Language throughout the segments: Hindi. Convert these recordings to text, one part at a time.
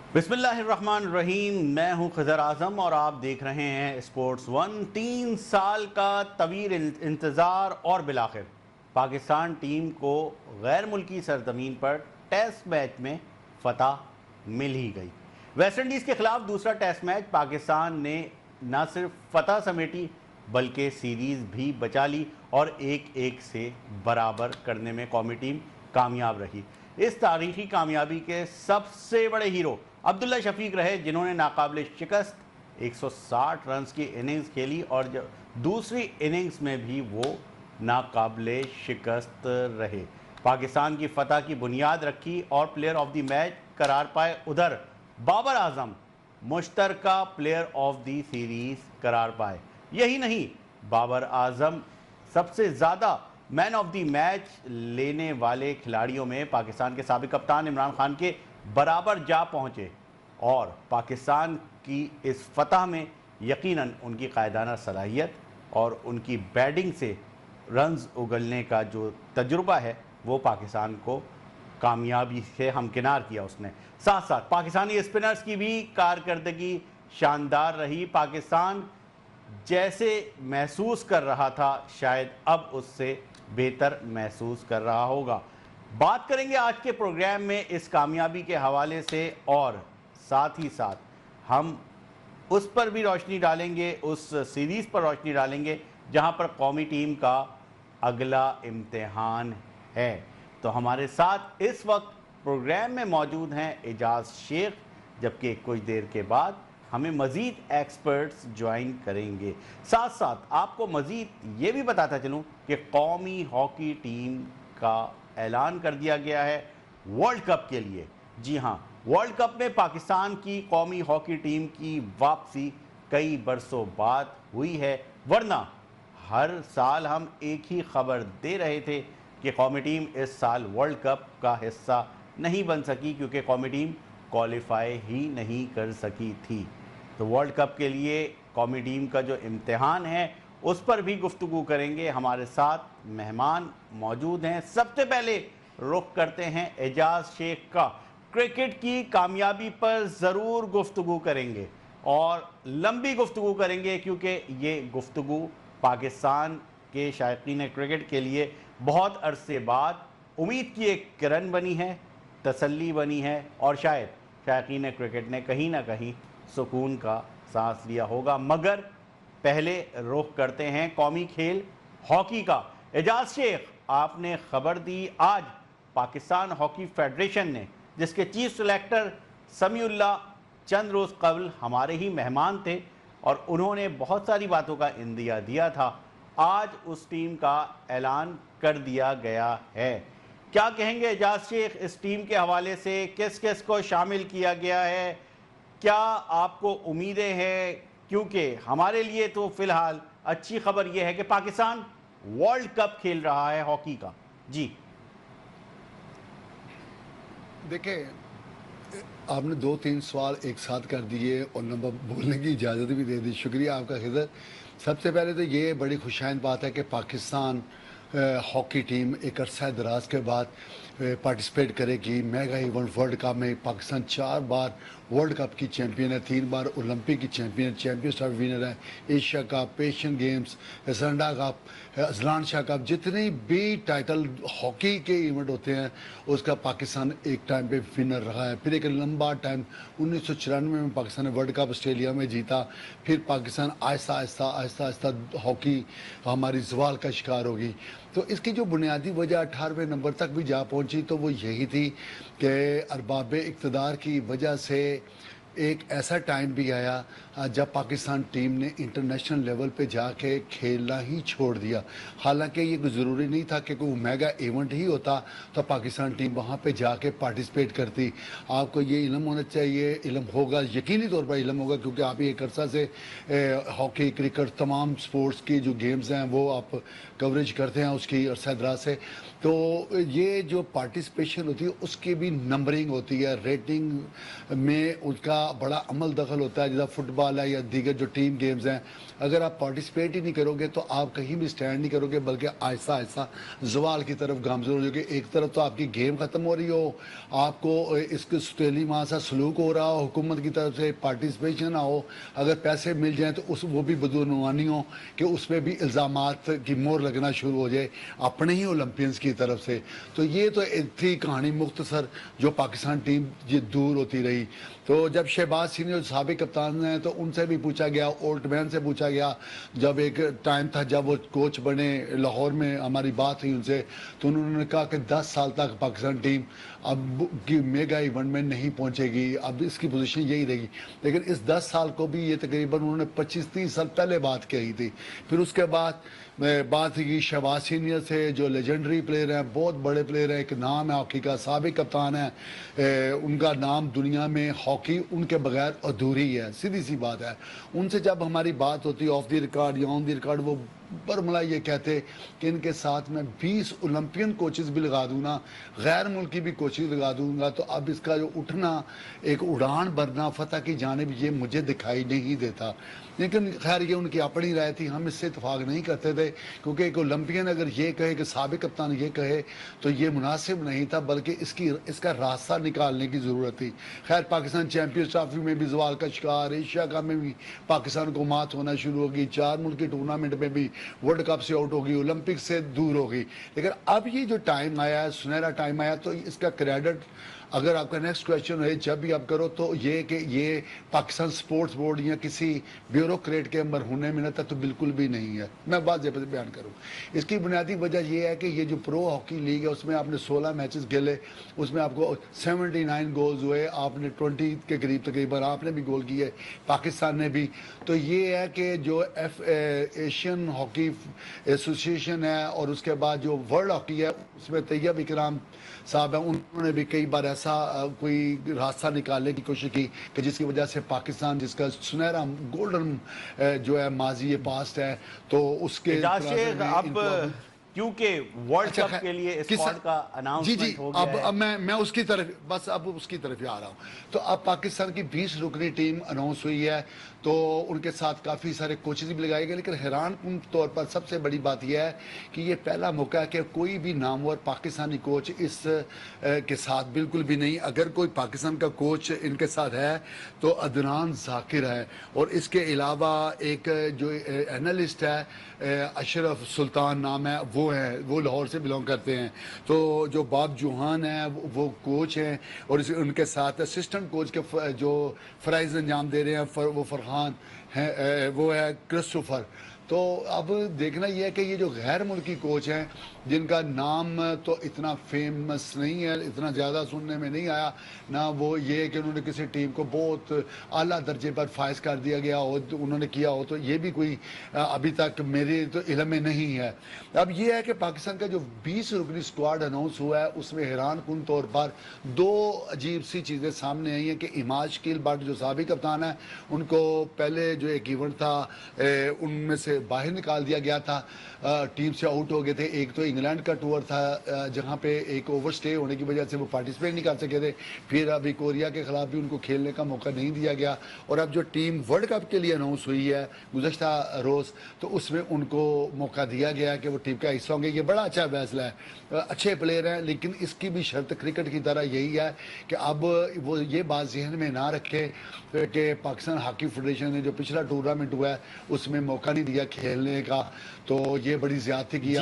बिस्मिल्लाहिर्रहमानिर्रहीम। मैं हूं खज़र आज़म और आप देख रहे हैं स्पोर्ट्स वन। 3 साल का तवील इंतज़ार और बिलाखिर पाकिस्तान टीम को गैर मुल्की सरजमीन पर टेस्ट मैच में फतह मिल ही गई। वेस्ट इंडीज़ के खिलाफ दूसरा टेस्ट मैच पाकिस्तान ने न सिर्फ फतह समेटी बल्कि सीरीज़ भी बचा ली और 1-1 से बराबर करने में कौमी टीम कामयाब रही। इस तारीखी कामयाबी के सबसे बड़े हीरो अब्दुल्ला शफीक रहे, जिन्होंने नाकाबिल शिकस्त 160 रन की इनिंग्स खेली और जब दूसरी इनिंग्स में भी वो नाकाबिल शिकस्त रहे, पाकिस्तान की फतह की बुनियाद रखी और प्लेयर ऑफ द मैच करार पाए। उधर Babar Azam मुश्तरका player of the series करार पाए। यही नहीं, बाबर आजम सबसे ज़्यादा मैन ऑफ द मैच लेने वाले खिलाड़ियों में पाकिस्तान के साबिक कप्तान इमरान खान के बराबर जा पहुंचे और पाकिस्तान की इस फतह में यकीनन उनकी कायदाना सलाहियत और उनकी बैटिंग से रन्स उगलने का जो तजुर्बा है वो पाकिस्तान को कामयाबी से हमकिनार किया उसने। साथ साथ पाकिस्तानी स्पिनर्स की भी कारकर्दगी शानदार रही। पाकिस्तान जैसे महसूस कर रहा था शायद अब उससे बेहतर महसूस कर रहा होगा। बात करेंगे आज के प्रोग्राम में इस कामयाबी के हवाले से और साथ ही साथ हम उस पर भी रोशनी डालेंगे, उस सीरीज़ पर रोशनी डालेंगे जहां पर कौमी टीम का अगला इम्तिहान है। तो हमारे साथ इस वक्त प्रोग्राम में मौजूद हैं एजाज शेख, जबकि कुछ देर के बाद हमें मज़ीद एक्सपर्ट्स ज्वाइन करेंगे। साथ साथ आपको मज़ीद ये भी बताता चलूँ कि कौमी हॉकी टीम का ऐलान कर दिया गया है वर्ल्ड कप के लिए। जी हाँ, वर्ल्ड कप में पाकिस्तान की कौमी हॉकी टीम की वापसी कई बरसों बाद हुई है, वरना हर साल हम एक ही खबर दे रहे थे कि कौमी टीम इस साल वर्ल्ड कप का हिस्सा नहीं बन सकी क्योंकि कौमी टीम क्वालिफाई ही नहीं कर सकी थी। तो वर्ल्ड कप के लिए कौमी टीम का जो इम्तिहान है उस पर भी गुफ्तगू करेंगे। हमारे साथ मेहमान मौजूद हैं। सबसे पहले रुख करते हैं एजाज शेख का। क्रिकेट की कामयाबी पर ज़रूर गुफ्तगू करेंगे और लंबी गुफ्तगू करेंगे क्योंकि ये गुफ्तगू पाकिस्तान के शायकीन क्रिकेट के लिए बहुत अरसे बाद उम्मीद की एक किरण बनी है, तसल्ली बनी है और शायद शायकीन क्रिकेट ने कहीं ना कहीं सुकून का सांस लिया होगा। मगर पहले रुख करते हैं कौमी खेल हॉकी का। एजाज शेख, आपने खबर दी आज पाकिस्तान हॉकी फेडरेशन ने, जिसके चीफ सेलेक्टर समीउल्लाह चंद रोज़ कबल हमारे ही मेहमान थे और उन्होंने बहुत सारी बातों का इंदिया दिया था, आज उस टीम का ऐलान कर दिया गया है। क्या कहेंगे एजाज शेख इस टीम के हवाले से? किस किस को शामिल किया गया है? क्या आपको उम्मीदें हैं? क्योंकि हमारे लिए तो फिलहाल अच्छी खबर यह है कि पाकिस्तान वर्ल्ड कप खेल रहा है हॉकी का। जी देखिए, आपने 2-3 सवाल एक साथ कर दिए और नंबर बोलने की इजाज़त भी दे दी। शुक्रिया आपका खिदर। सबसे पहले तो ये बड़ी खुशाइंद बात है कि पाकिस्तान हॉकी टीम एक अरसा दराज के बाद पार्टिसिपेट करेगी मेगा इवेंट वर्ल्ड कप में। पाकिस्तान 4 बार वर्ल्ड कप की चैंपियन है, 3 बार ओलंपिक की चैंपियन, चैंपियंस ट्रॉफी विनर है, Asia cup, Asian games, Saranda cup, Azlan Shah cup, जितने भी टाइटल हॉकी के इवेंट होते हैं उसका पाकिस्तान एक टाइम पे विनर रहा है। फिर एक लंबा टाइम 1994 में पाकिस्तान ने वर्ल्ड कप ऑस्ट्रेलिया में जीता। फिर पाकिस्तान आहिस्ता आहिस्ता आहिस्ता आहिस्ता हॉकी हमारी जवाल का शिकार होगी। तो इसकी जो बुनियादी वजह 18वें नंबर तक भी जा पहुंची तो वो यही थी कि अरबाब इक़्तिदार की वजह से एक ऐसा टाइम भी आया जब पाकिस्तान टीम ने इंटरनेशनल लेवल पे जाके खेलना ही छोड़ दिया। हालांकि ये कोई ज़रूरी नहीं था कि कोई मेगा इवेंट ही होता तो पाकिस्तान टीम वहाँ पे जाके पार्टिसिपेट करती। आपको ये इल्म होना चाहिए, इल्म होगा, यकीनी तौर पर इल्म होगा क्योंकि आप एक अरसा से हॉकी, क्रिकेट, तमाम स्पोर्ट्स की जो गेम्स हैं वो आप कवरेज करते हैं उसकी अरसा दराज से। तो ये जो पार्टिसिपेशन होती है उसकी भी नंबरिंग होती है, रेटिंग में उसका बड़ा अमल दखल होता है, जैसा फुटबॉल है या दीगर जो टीम गेम्स हैं। अगर आप पार्टिसिपेट ही नहीं करोगे तो आप कहीं भी स्टैंड नहीं करोगे, बल्कि आहिस्ता आहिस्ता जवाल की तरफ गामजन हो जाओगे। एक तरफ तो आपकी गेम ख़त्म हो रही हो, आपको इसके सुतीली वहाँ सा सलूक हो रहा हो, हुकूमत की तरफ से पार्टिसिपेशन ना हो, अगर पैसे मिल जाएँ तो उस वो भी बदूनवानी हो कि उसमें भी इल्ज़ामात की मोहर लगना शुरू हो जाए अपने ही ओलंपियंस की तरफ से। तो ये तो एक थी कहानी मुख्तसर जो पाकिस्तान टीम ये दूर होती रही। तो जब शहबाज सीनियर साबिक कप्तान हैं तो उनसे भी पूछा गया, ओल्टमैन से पूछा गया, जब एक टाइम था जब वो कोच बने लाहौर में, हमारी बात हुई उनसे, तो उन्होंने कहा कि 10 साल तक पाकिस्तान टीम अब की मेगा इवेंट में नहीं पहुंचेगी, अब इसकी पोजीशन यही रहेगी। लेकिन इस 10 साल को भी ये तकरीबन उन्होंने 25-30 साल पहले बात कही थी। फिर उसके बाद बात की शहबाज सीनियर से जो लेजेंडरी प्लेयर हैं, बहुत बड़े प्लेयर हैं, एक नाम है हॉकी का, साबिक कप्तान है, उनका नाम दुनिया में हॉकी उनके बगैर अधूरी है, सीधी सी बात है। उनसे जब हमारी बात होती ऑफ द रिकॉर्ड या ऑन द रिकॉर्ड, वो बरमला ये कहते कि इनके साथ मैं 20 ओलंपियन कोचेस भी लगा दूंगा, गैर मुल्की भी कोचेस लगा दूंगा। तो अब इसका जो उठना, एक उड़ान भरना फतह की जानिब, ये मुझे दिखाई नहीं देता। लेकिन खैर ये उनकी अपनी राय थी, हम इससे इतफाक़ नहीं करते थे, क्योंकि एक ओलंपियन अगर ये कहे कि साबिक कप्तान ये कहे तो ये मुनासिब नहीं था, बल्कि इसका रास्ता निकालने की ज़रूरत थी। खैर पाकिस्तान चैम्पियंस ट्रॉफी में भी जवाल का शिकार, एशिया कप में भी पाकिस्तान को मात होना शुरू होगी, 4 मुल्क की टूर्नामेंट में भी वर्ल्ड कप से आउट होगी, ओलंपिक से दूर होगी। लेकिन अब ये जो टाइम आया है, सुनहरा टाइम आया, तो इसका क्रेडिट, अगर आपका नेक्स्ट क्वेश्चन है जब भी आप करो, तो ये कि ये पाकिस्तान स्पोर्ट्स बोर्ड या किसी ब्यूरोक्रेट के अंदर होने में तो बिल्कुल भी नहीं है। मैं बात जब बयान करूँ, इसकी बुनियादी वजह यह है कि ये जो प्रो हॉकी लीग है उसमें आपने 16 मैचेस खेले, उसमें आपको 79 गोल्स हुए, आपने 20 के करीब तकरीबन आपने भी गोल किए, पाकिस्तान ने भी। तो ये है कि जो एशियन हॉकी एसोसिएशन है और उसके बाद जो वर्ल्ड हॉकी है उसमें तैयब इकराम साहब हैं, उन्होंने भी कई बार ऐसा कोई रास्ता निकालने की कोशिश की कि जिसकी वजह से पाकिस्तान, जिसका सुनहरा गोल्डन जो है माजी पास्ट है, तो उसके अब क्योंकि वर्ल्ड कप के लिए स्क्वाड का अनाउंसमेंट हो गया है। अब मैं उसकी तरफ, बस अब उसकी तरफ ही आ रहा हूँ। तो अब पाकिस्तान की 20 रुकनी टीम अनाउंस हुई है, तो उनके साथ काफ़ी सारे कोचेज भी लगाए गए। लेकिन हैरानकुन तौर पर सबसे बड़ी बात यह है कि ये पहला मौका है कि कोई भी नामवर पाकिस्तानी कोच इस के साथ बिल्कुल भी नहीं। अगर कोई पाकिस्तान का कोच इनके साथ है तो अदनान जाकिर है, और इसके अलावा एक जो एनालिस्ट है अशरफ सुल्तान नाम है, वो लाहौर से बिलोंग करते हैं। तो जो बॉब जोहान है वो कोच हैं, और उनके साथ असिस्टेंट कोच के जो फ़राइज़ अंजाम दे रहे हैं वो फरहान है, वो है क्रिस्टोफर। तो अब देखना यह है कि ये जो गैर मुल्की कोच हैं, जिनका नाम तो इतना फेमस नहीं है, इतना ज़्यादा सुनने में नहीं आया ना, वो ये कि उन्होंने किसी टीम को बहुत आला दर्जे पर फाइज कर दिया गया हो, तो उन्होंने किया हो, तो ये भी कोई अभी तक मेरे तो इल्म में नहीं है। अब ये है कि पाकिस्तान का जो 20 रुकनी स्क्वाड अनाउंस हुआ है उसमें हैरानकुन तौर पर 2 अजीब सी चीज़ें सामने आई हैं कि इमाज कील बट जो साबिक कप्तान है, उनको पहले जो एक इवेंट था उनमें से बाहर निकाल दिया गया था, टीम से आउट हो गए थे। एक तो इंग्लैंड का टूर था जहां पे एक ओवरस्टे होने की वजह से वो पार्टिसिपेट नहीं कर सके थे, फिर अभी कोरिया के खिलाफ भी उनको खेलने का मौका नहीं दिया गया, और अब जो टीम वर्ल्ड कप के लिए अनाउंस हुई है गुज़श्ता रोज़, तो उसमें उनको मौका दिया गया है कि वो टीम का हिस्सा होंगे। ये बड़ा अच्छा फैसला है, अच्छे प्लेयर हैं, लेकिन इसकी भी शर्त क्रिकेट की तरह यही है कि अब वो ये बात जहन में ना रखे कि पाकिस्तान हॉकी फेडरेशन ने जो पिछला टूर्नामेंट हुआ है उसमें मौका नहीं दिया खेलने का, तो ये बड़ी ज्यादती की।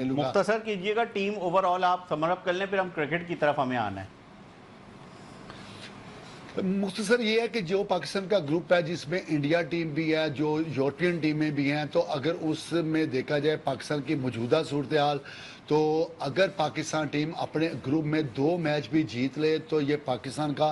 मुख्तसर कीजिएगा टीम ओवरऑल आप समरअप कर लें, फिर हम क्रिकेट की तरफ हमें आना है। मुख्तसर ये है कि जो पाकिस्तान का ग्रुप है जिसमें इंडिया टीम भी है, जो यूरोपियन टीमें भी हैं, तो अगर उसमें देखा जाए पाकिस्तान की मौजूदा सूरत हाल, तो अगर पाकिस्तान टीम अपने ग्रुप में 2 मैच भी जीत ले तो ये पाकिस्तान का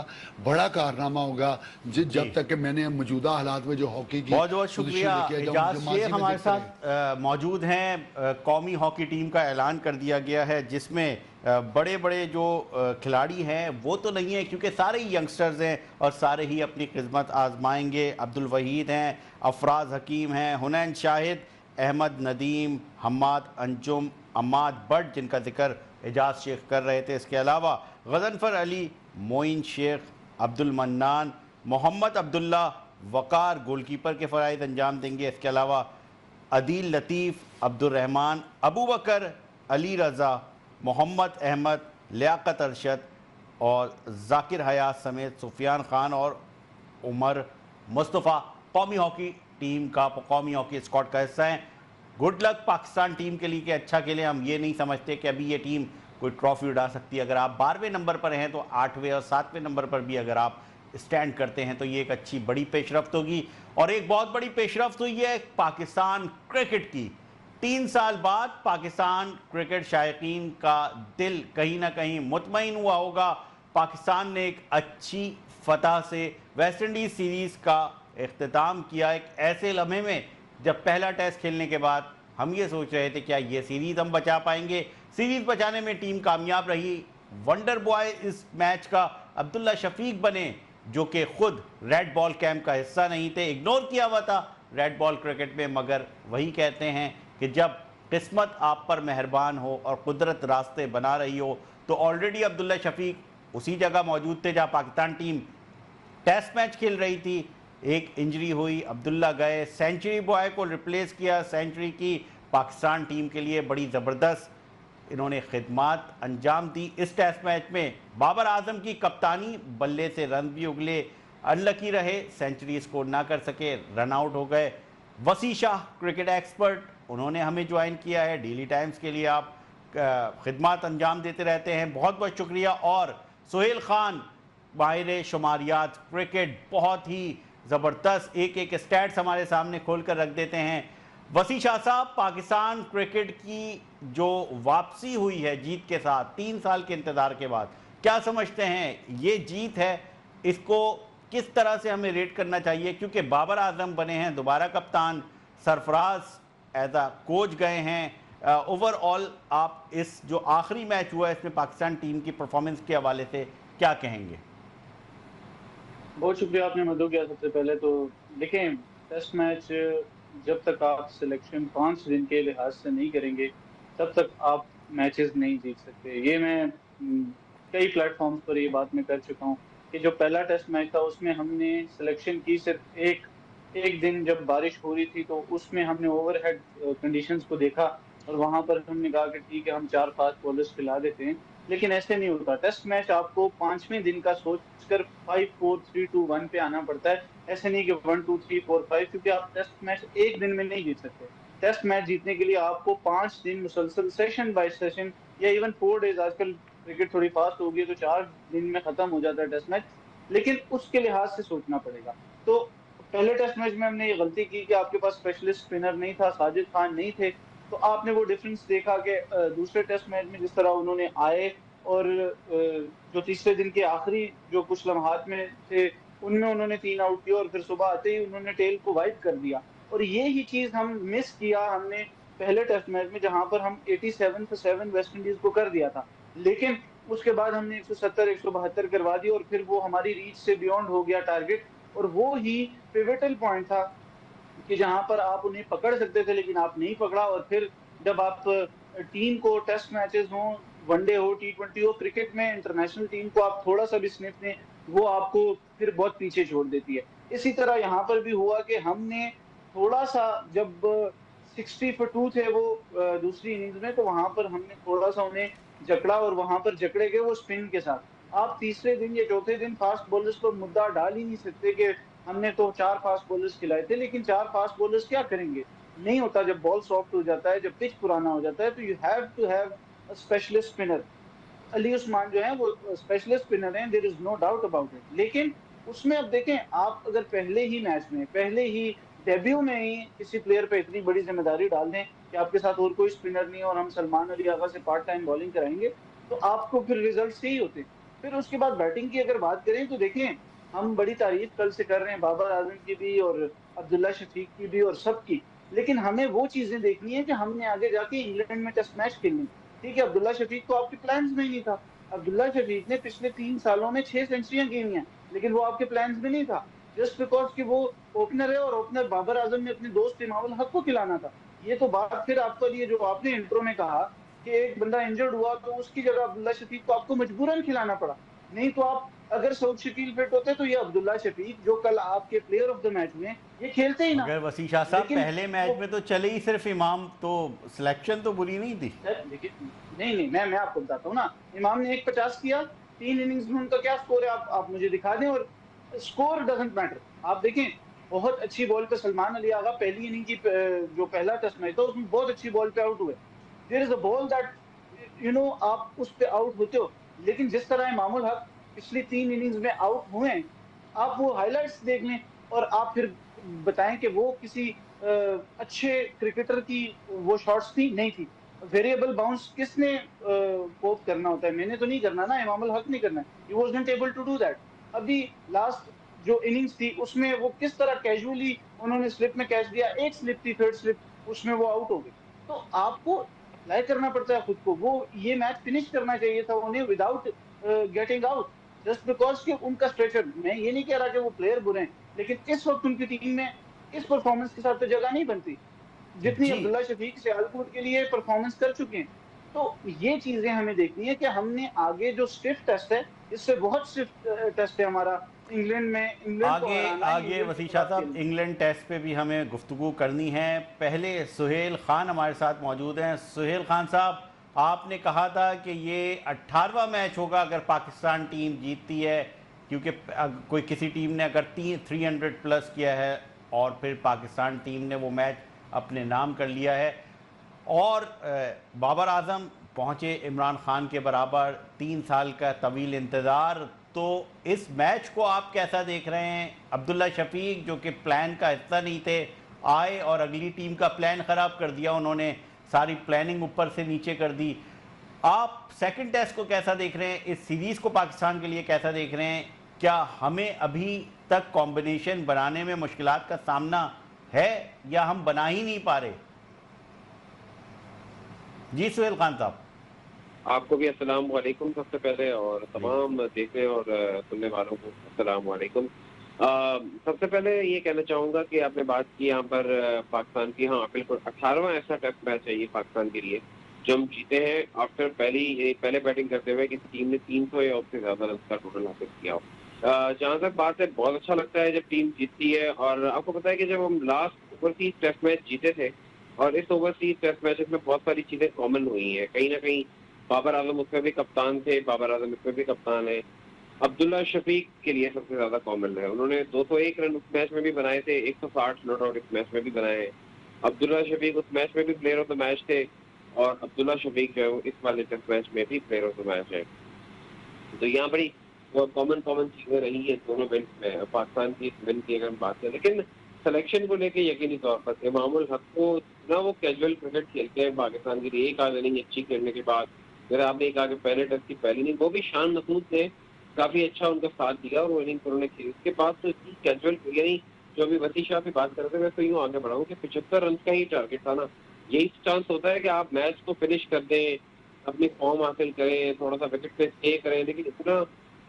बड़ा कारनामा होगा। जब तक कि मैंने मौजूदा हालात में जो हॉकी की, बहुत बहुत शुक्रिया। इजाज़ शेख हमारे साथ मौजूद हैं। कौमी हॉकी टीम का ऐलान कर दिया गया है, जिसमें बड़े बड़े जो खिलाड़ी हैं वो तो नहीं है, क्योंकि सारे ही यंगस्टर्स हैं और सारे ही अपनी किस्मत आजमाएंगे। अब्दुल वहीद हैं, अफराज हकीम हैं, हुनैन शाहिद, अहमद नदीम, हम्माद अंजुम, अम्माद बट, जिनका जिक्र एजाज शेख कर रहे थे। इसके अलावा गजनफर अली, मोइन शेख, अब्दुल मन्नान, मोहम्मद अब्दुल्ला, वकार गोलकीपर के फ़राइज़ अंजाम देंगे। इसके अलावा अदील लतीफ़, अब्दुल रहमान, अबू बकर, अली रज़ा, मोहम्मद अहमद, लियाकत अरशद और जाकिर हयात समेत सुफियान खान और उमर मुस्तफ़ा कौमी हॉकी टीम का, कौमी हॉकी स्क्वाड का हिस्सा हैं। गुड लक पाकिस्तान टीम के लिए कि अच्छा खेलें। हम ये नहीं समझते कि अभी ये टीम कोई ट्रॉफी उड़ा सकती है। अगर आप 12वें नंबर पर हैं तो 8वें और 7वें नंबर पर भी अगर आप स्टैंड करते हैं तो ये एक अच्छी बड़ी पेशरफ्त होगी। और एक बहुत बड़ी पेशरफ्त हुई है पाकिस्तान क्रिकेट की। 3 साल बाद पाकिस्तान क्रिकेट शायकीन का दिल कहीं ना कहीं मुतमईन हुआ होगा। पाकिस्तान ने एक अच्छी फतह से वेस्ट इंडीज़ सीरीज़ का इख्तिताम किया, एक ऐसे लम्हे में जब पहला टेस्ट खेलने के बाद हम ये सोच रहे थे क्या ये सीरीज़ हम बचा पाएंगे। सीरीज़ बचाने में टीम कामयाब रही। वंडर बॉय इस मैच का अब्दुल्ला शफीक बने, जो कि खुद रेड बॉल कैंप का हिस्सा नहीं थे, इग्नोर किया हुआ था रेड बॉल क्रिकेट में। मगर वही कहते हैं कि जब किस्मत आप पर मेहरबान हो और कुदरत रास्ते बना रही हो, तो ऑलरेडी अब्दुल्ला शफीक उसी जगह मौजूद थे जहां पाकिस्तान टीम टेस्ट मैच खेल रही थी। एक इंजरी हुई, अब्दुल्ला गए, सेंचुरी बॉय को रिप्लेस किया, सेंचुरी की। पाकिस्तान टीम के लिए बड़ी ज़बरदस्त इन्होंने खिदमात अंजाम दी इस टेस्ट मैच में। बाबर आजम की कप्तानी, बल्ले से रन भी उगले, अनलकी रहे, सेंचुरी स्कोर ना कर सके, रन आउट हो गए। वसी शाह क्रिकेट एक्सपर्ट, उन्होंने हमें ज्वाइन किया है। डेली टाइम्स के लिए आप खिदमात अंजाम देते रहते हैं, बहुत बहुत शुक्रिया। और सुहेल खान, माहिर शुमारियात क्रिकेट, बहुत ही ज़बरदस्त एक एक स्टैट्स हमारे सामने खोल कर रख देते हैं। वसी शाह साहब, पाकिस्तान क्रिकेट की जो वापसी हुई है जीत के साथ 3 साल के इंतज़ार के बाद, क्या समझते हैं ये जीत है, इसको किस तरह से हमें रेट करना चाहिए? क्योंकि बाबर आजम बने हैं दोबारा कप्तान, सरफराज एज आ कोच गए हैं। ओवरऑल आप इस जो आखिरी मैच हुआ है इसमें पाकिस्तान टीम की परफॉर्मेंस के हवाले से क्या कहेंगे? बहुत शुक्रिया आपने मदद किया। सबसे पहले तो देखें, टेस्ट मैच जब तक आप सिलेक्शन 5 दिन के लिहाज से नहीं करेंगे तब तक आप मैचेस नहीं जीत सकते। ये मैं कई प्लेटफॉर्म्स पर ये बात मैं कर चुका हूँ कि जो पहला टेस्ट मैच था उसमें हमने सिलेक्शन की सिर्फ एक एक दिन जब बारिश हो रही थी, तो उसमें हमने ओवरहेड कंडीशंस को देखा और वहां पर हमने कहा कि ठीक है हम 4 फास्ट बॉलर्स खिला देते हैं। लेकिन ऐसे नहीं होता। टेस्ट मैच आपको 5वें दिन का सोचकर 5 4 3 2 1 पे आना पड़ता है। ऐसे नहीं कि 1 2 3 4 5, क्योंकि आप टेस्ट मैच एक दिन में नहीं जीत सकते। टेस्ट मैच जीतने के लिए आपको 5 दिन मुसलसल सेशन बाय सेशन या इवन 4 डेज, आजकल क्रिकेट थोड़ी फास्ट हो गई तो 4 दिन में खत्म हो जाता है टेस्ट मैच, लेकिन उसके लिहाज से सोचना पड़ेगा। तो पहले टेस्ट मैच में हमने ये गलती की कि आपके पास स्पेशलिस्ट स्पिनर नहीं था, साजिद खान नहीं थे। तो आपने वो डिफरेंस देखा कि दूसरे टेस्ट मैच में जिस तरह उन्होंने आए और जो तीसरे दिन के आखिरी जो कुछ लम्हात में थे उनमें उन्होंने 3 आउट किए और फिर सुबह आते ही उन्होंने टेल को वाइप कर दिया। और ये ही चीज हम मिस किया हमने पहले टेस्ट मैच में, जहां पर हम 87 for 7 वेस्ट इंडीज को कर दिया था। लेकिन उसके बाद हमने 170 172 करवा दी और फिर वो हमारी रीच से बियॉन्ड हो गया टारगेट। और वो ही पिवटल पॉइंट था कि जहां पर आप उन्हें पकड़ सकते थे लेकिन आप नहीं पकड़ा। और फिर जब आप टीम को टेस्ट मैचेस हो, वनडे हो, T20 हो, क्रिकेट में इंटरनेशनल टीम को आप थोड़ा सा भी स्निफ दें वो आपको फिर बहुत पीछे छोड़ देती है। इसी तरह यहाँ पर भी हुआ कि हमने थोड़ा सा जब 60 for 2 थे वो दूसरी इनिंग्स में, तो वहां पर हमने थोड़ा सा उन्हें जकड़ा और वहां पर जकड़े गए वो स्पिन के साथ। आप तीसरे दिन या चौथे दिन फास्ट बॉलर्स पर मुद्दा डाल ही नहीं सकते कि हमने तो 4 फास्ट बॉलर्स खिलाए थे। लेकिन 4 फास्ट बॉलर्स क्या करेंगे, नहीं होता। जब बॉल सॉफ्ट हो जाता है, जब पिच पुराना हो जाता है, तो you have to have a specialist spinner. Ali Usman जो है वो स्पेशलिस्ट स्पिनर हैं, there is no doubt about it. लेकिन उसमें अब देखें, आप अगर पहले ही मैच में, पहले ही डेब्यू में ही किसी प्लेयर पे इतनी बड़ी जिम्मेदारी डाल दें कि आपके साथ और कोई स्पिनर नहीं है और हम सलमान अली आगा से पार्ट टाइम बॉलिंग कराएंगे, तो आपको फिर रिजल्ट सही होते। फिर उसके बाद बैटिंग की अगर बात करें तो देखें, हम बड़ी तारीफ कल से कर रहे हैं बाबर आजम की भी और अब्दुल्ला शफीक की भी और सबकी, लेकिन हमें वो चीजें देखनी है कि हमने आगे जाके इंग्लैंड में टेस्ट मैच खेलनी। ठीक है, अब्दुल्ला शफीक तो आपके प्लान्स में ही नहीं था। अब्दुल्ला शफीक ने पिछले 3 सालों में 6 सेंचुरियां की हुई हैं, लेकिन वो आपके प्लान्स में नहीं था, जस्ट बिकॉज कि वो ओपनर है और ओपनर बाबर आजम ने अपने दोस्त इमामुल हक को खिलाना था। ये तो बात फिर आपका ये जो आपने इंट्रो में कहा कि एक बंदा इंजर्ड हुआ तो उसकी जगह अब्दुल्ला शफीक को आपको मजबूरन खिलाना पड़ा। नहीं तो आप अगर सऊद शकील फिट होते तो ये अब्दुल्ला शफीक जो कल आपके प्लेयर ऑफ द मैच में, ये खेलते ही ना। मगर वसी शाह साहब लेकिन पहले मैच वो में तो चले ही सिर्फ इमाम, तो सिलेक्शन तो बुरी नहीं थी। सर लेकिन नहीं नहीं, मैं आपको बताता हूँ ना, इमाम ने 150 किया 3 इनिंग्स में, उनका क्या स्कोर है आप मुझे दिखा दें। और स्कोर डजंट मैटर, आप देखें बहुत अच्छी बॉल पे सलमान अली आगा पहली इनिंग की जो पहला टेस्ट मैच था उसमें बहुत अच्छी बॉल पे आउट हुए। There is a ball that आप उस पे आउट होते हो। लेकिन जिस तरह इमामुल हक पिछली 3 इनिंग्स में आउट हुए हैं, आप वो हाइलाइट्स देख लें और आप फिर बताएं कि वो किसी अच्छे क्रिकेटर की वो शॉट्स थी नहीं थी। वेरिएबल बाउंस किसने कोप करना होता है, मैंने तो नहीं करना ना, इमामुल हक नहीं करना है, he wasn't able to do that. अभी लास्ट जो इनिंग्स थी उसमें वो किस तरह कैजुअली उन्होंने स्लिप में कैच दिया, एक स्लिप थी थर्ड स्लिप, उसमें वो आउट हो गए। तो आपको अप्लाई करना पड़ता है खुद को, वो ये मैच फिनिश करना चाहिए था उन्हें without getting out, just because कि उनका स्ट्रेचर। मैं ये नहीं कह रहा कि वो प्लेयर बुरे हैं, लेकिन इस वक्त उनकी टीम में इस परफॉर्मेंस के साथ तो जगह नहीं बनती जितनी जी अब्दुल्ला शफीक सियालकोट के लिए परफॉर्मेंस कर चुके हैं। तो ये चीजें हमें देखनी है कि हमने आगे जो स्विफ्ट टेस्ट है, इससे बहुत स्विफ्ट टेस्ट है हमारा, इंग्लैंड में इंग्लैंड को आगे हराना है, आगे इंग्लैंड के वसी शाह खिलाफ साहब, खेलना है। इंग्लैंड टेस्ट पे भी हमें गुफ्तगू करनी है। पहले सुहेल खान हमारे साथ मौजूद हैं। सुहेल खान साहब, आपने कहा था कि ये 18वां मैच होगा अगर पाकिस्तान टीम जीतती है, क्योंकि कोई किसी टीम ने अगर 300 प्लस किया है और फिर पाकिस्तान टीम ने वो मैच अपने नाम कर लिया है। और बाबर आजम पहुंचे इमरान खान के बराबर, 3 साल का तवील इंतज़ार। तो इस मैच को आप कैसा देख रहे हैं? अब्दुल्ला शफीक जो कि प्लान का हिस्सा नहीं थे, आए और अगली टीम का प्लान ख़राब कर दिया उन्होंने, सारी प्लानिंग ऊपर से नीचे कर दी। आप सेकंड टेस्ट को कैसा देख रहे हैं? इस सीरीज़ को पाकिस्तान के लिए कैसा देख रहे हैं? क्या हमें अभी तक कॉम्बिनेशन बनाने में मुश्किलात का सामना है या हम बना ही नहीं पा रहे? जी सुहेल खान साहब। आपको भी अस्सलाम वालेकुम सबसे पहले, और जी तमाम देखने और सुनने वालों को अस्सलाम वालेकुम। सबसे पहले ये कहना चाहूँगा कि आपने बात की यहाँ पर पाकिस्तान की। हाँ बिल्कुल, 18वां ऐसा टेस्ट मैच है ये पाकिस्तान के लिए जो हम जीते हैं आफ्टर पहले बैटिंग करते हुए किसी टीम ने 300 या उससे ज़्यादा रन का टोटल हासिल किया हो। जहाँ तक बात है, बहुत अच्छा लगता है जब टीम जीतती है। और आपको पता है कि जब हम लास्ट ओवरसीज टेस्ट मैच जीते थे और इस ओवरसीज टेस्ट मैचेस में बहुत सारी चीज़ें कॉमन हुई हैं। कहीं ना कहीं बाबर आजम उसमें भी कप्तान थे, बाबर आजम इसमें भी कप्तान है। अब्दुल्ला शफीक के लिए सबसे ज्यादा कॉमन है, उन्होंने 201 रन उस मैच में भी बनाए थे, 160 नॉट आउट इस मैच में भी बनाए हैं। अब्दुल्ला शफीक उस मैच में भी प्लेयर ऑफ द मैच थे और अब्दुल्ला शफीक जो है वो इस वाले टेस्ट मैच में भी प्लेयर ऑफ द मैच है। तो यहाँ बड़ी कॉमन कॉमन चीजें रही है दोनों विन में, पाकिस्तान की विन की अगर हम बात करें। लेकिन सिलेक्शन को लेके यकीनी तौर पर इमामुल हक को ना, वो कैजुअल क्रिकेट खेलते हैं पाकिस्तान के लिए, एक आध इनिंग अच्छी खेलने के बाद, अगर आपने कहा कि पहले टेस्ट की पहली इनिंग वो भी शान मसूद ने काफी अच्छा उनका साथ दिया और वो इनिंग उन्होंने खेली। उसके बाद तो इतनी कैजुअल, यानी जो अभी वसी शाह की बात कर रहे थे, मैं तो यूँ आगे बढ़ाऊँ कि 75 रन का ही टारगेट था ना। यही चांस होता है कि आप मैच को फिनिश कर दें, अपनी फॉर्म हासिल करें, थोड़ा सा विकेट पे स्टे करें, लेकिन इतना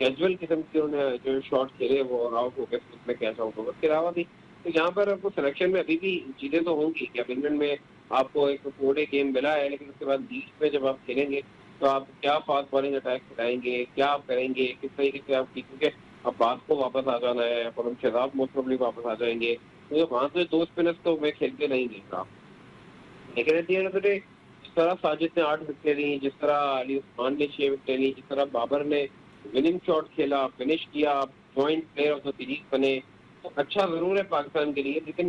कैजुअल किस्म के उन्होंने जो शॉट खेले वो आउट हो गए, उसमें कैच आउट हो गए। उसके अलावा भी तो यहाँ पर आपको सिलेक्शन में अभी भी चीजें तो होंगी कि अब इंग्लैंड में आपको एक 4 गेम मिला है, लेकिन उसके बाद बीच में जब आप खेलेंगे तो आप क्या फास्ट बॉलिंग अटैक खिलाएंगे, क्या आप करेंगे, किस तरीके से आप, क्योंकि अब बात को वापस आ जाना है और हम शहजाद मोस्ट प्रोबेबली वापस आ जाएंगे, तो वहां से 2 स्पिनर्स तो मैं खेलते नहीं देख रहा। लेकिन at the end of the day, जिस तरह साजिद ने 8 विकेटें ली, जिस तरह अली उस्मान ने 6 विकेटें ली, जिस तरह बाबर ने विनिंग शॉट खेला, फिनिश किया, joint player of the series बने, तो अच्छा जरूर है पाकिस्तान के लिए। लेकिन